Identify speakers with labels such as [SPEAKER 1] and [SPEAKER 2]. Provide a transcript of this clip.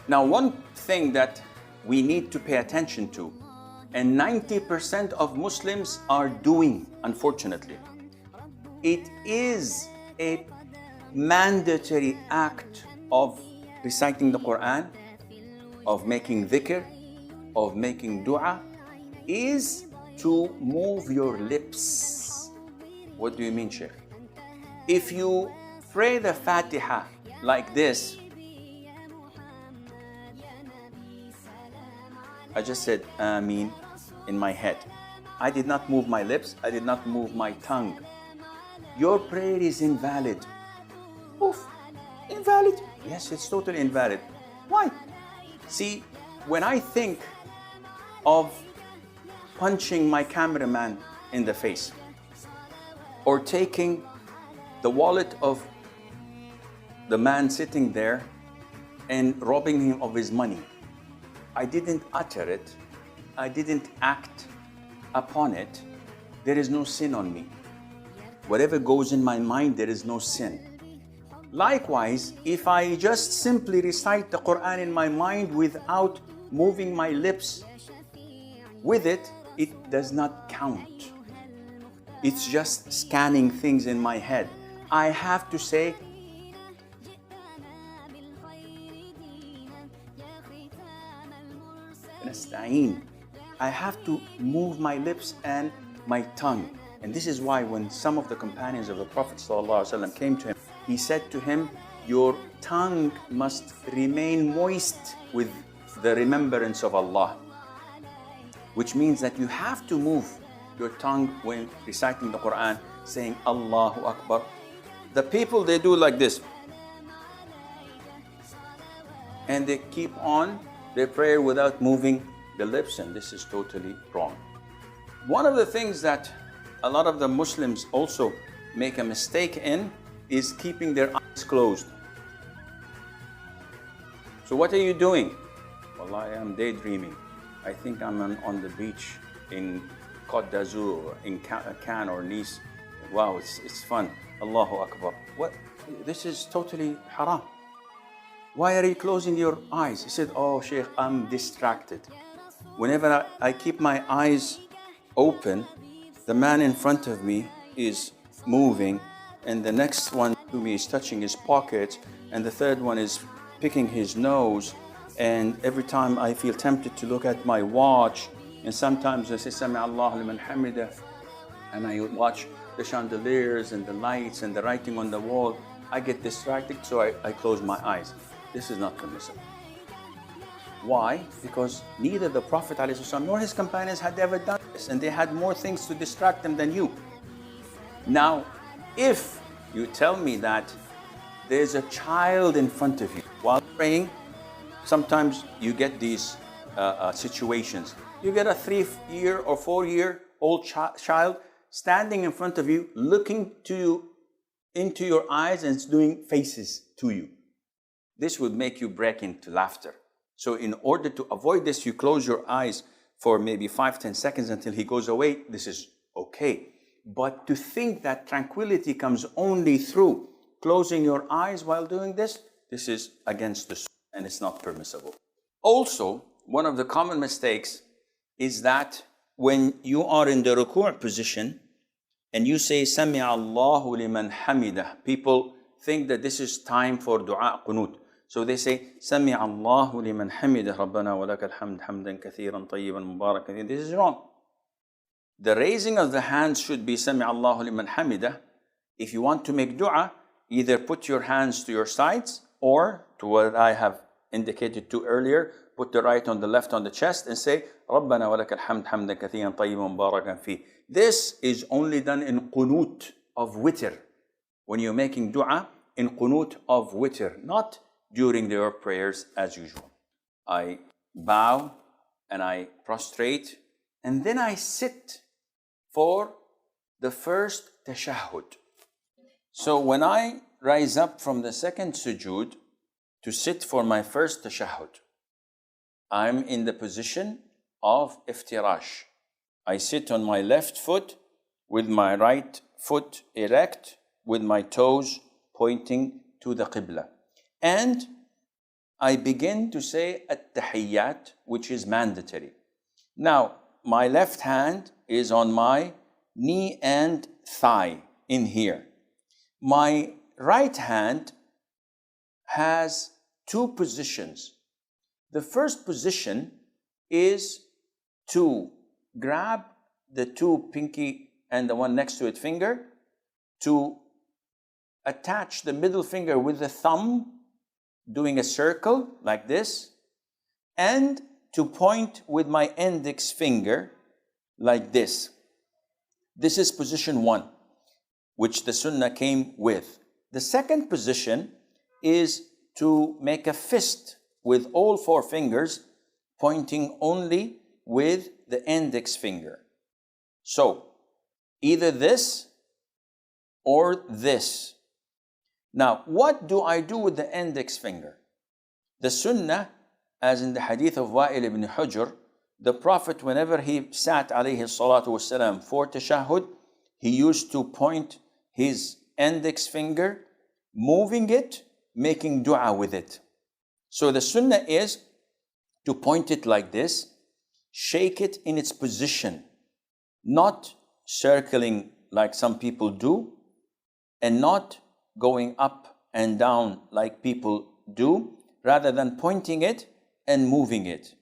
[SPEAKER 1] Now, one thing that we need to pay attention to, and 90% of Muslims are doing, unfortunately, it is a mandatory act of reciting the Quran, of making dhikr, of making dua, is to move your lips. What do you mean, Sheikh? If you pray the Fatiha like this, I just said Ameen in my head. I did not move my lips, I did not move my tongue. Your prayer is invalid. Oof, invalid? Yes, it's totally invalid. Why? See, when I think of punching my cameraman in the face, or taking the wallet of the man sitting there and robbing him of his money, I didn't utter it, I didn't act upon it, there is no sin on me. Whatever goes in my mind, there is no sin. Likewise, if I just simply recite the Quran in my mind without moving my lips with it, it does not count. It's just scanning things in my head. I have to say, I have to move my lips and my tongue. And this is why when some of the companions of the Prophet ﷺ came to him, he said to him, your tongue must remain moist with the remembrance of Allah. Which means that you have to move your tongue when reciting the Quran, saying Allahu Akbar. The people, they do like this. And they keep on their prayer without moving the lips, and this is totally wrong. One of the things that a lot of the Muslims also make a mistake in is keeping their eyes closed. So what are you doing? Well, I am daydreaming. I think I'm on the beach in Côte d'Azur, in Cannes or Nice. Wow, it's fun. Allahu Akbar. What? This is totally haram. Why are you closing your eyes? He said, oh, Sheikh, I'm distracted. Whenever I keep my eyes open, the man in front of me is moving, and the next one to me is touching his pocket, and the third one is picking his nose. And every time I feel tempted to look at my watch, and sometimes I say, Sami Allahu liman hamidah, and I watch the chandeliers and the lights and the writing on the wall, I get distracted, so I close my eyes. This is not permissible. Why? Because neither the Prophet ﷺ nor his companions had ever done this, and they had more things to distract them than you. Now, if you tell me that there's a child in front of you while praying, sometimes you get these situations. You get a 3-year or 4-year-old child standing in front of you, looking to you into your eyes and doing faces to you. This would make you break into laughter. So in order to avoid this, you close your eyes for maybe 5-10 seconds until he goes away. This is okay. But to think that tranquility comes only through closing your eyes while doing this, this is against the sunnah and it's not permissible. Also, one of the common mistakes is that when you are in the ruku' position and you say Sami Allahu liman hamidah, people think that this is time for dua qunut. So they say Sami Allahu liman hamidah Rabbana wa lakal hamd hamdan kathiran tayyiban mubarakan. This is wrong. The raising of the hands should be Sami Allahu liman hamidah. If you want to make dua, either put your hands to your sides or to what I have indicated to earlier, put the right on the left on the chest and say Rabbana wa lakal hamd hamdan kathiran tayyiban mubarakan fi. This is only done in qunut of witr. When you're making dua in qunut of witr, not during your prayers as usual. I bow and I prostrate and then I sit for the first tashahhud. So when I rise up from the second sujood to sit for my first tashahhud, I'm in the position of iftirash. I sit on my left foot with my right foot erect with my toes pointing to the qibla. And I begin to say at-tahiyyat, which is mandatory. Now, my left hand is on my knee and thigh in here. My right hand has two positions. The first position is to grab the two pinky and the one next to it finger, to attach the middle finger with the thumb, doing a circle like this, and to point with my index finger like this. This is position one, which the sunnah came with. The second position is to make a fist with all four fingers, pointing only with the index finger. So, either this or this. Now, what do I do with the index finger? The sunnah, as in the hadith of Wa'il ibn Hujr, the Prophet, whenever he sat alayhi salatu wasalam for tashahhud, he used to point his index finger, moving it, making dua with it. So the sunnah is to point it like this, shake it in its position, not circling like some people do, and not going up and down like people do, rather than pointing it and moving it.